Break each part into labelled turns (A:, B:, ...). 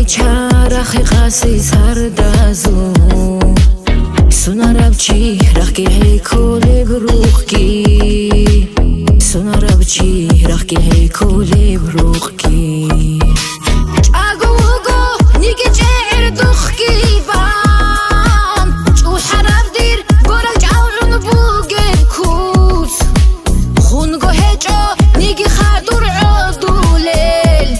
A: چرخ قصی سردازو سوناربچی رخی کولی بروخی سوناربچی رخی کولی بروخی اگوگو نیگی چهر دخکی بام چو حرف دیر گرگ جاون بوگه کوز خونگو هجو نیگی خدور عدولیل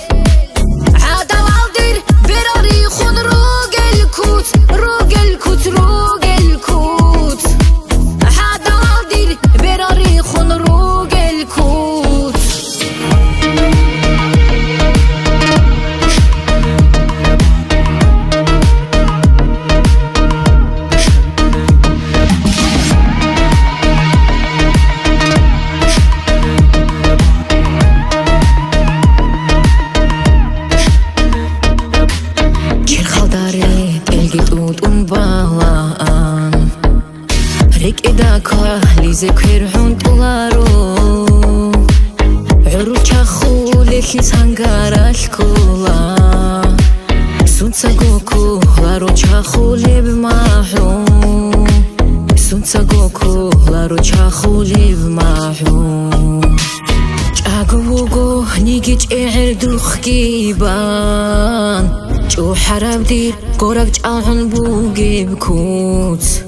A: عدو دیر براری خون روگل کوز روگل کوز روگل کوز عدو دیر براری خون روگل کوز ريك إذا كهلي كيرحون طلارو عروش خولي سانغارا الكولا سونساغوكو لاروش خولي بماحو سونساغوكو لاروش خولي بماحو جاغوغو نيجي جعر دوخكيبان جو حرب دير قرق جاهن بوغي بكوت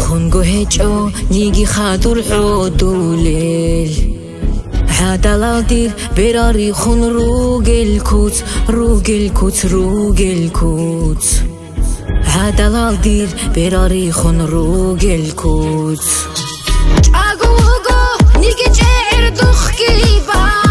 A: خونگو هجو نیگی خادور عدولیل عدلال دیر براری خون روگل کوت روگل کوت روگل کوت عدلال دیر براری خون روگل کوت اگوگو نیگی چهر دخکی با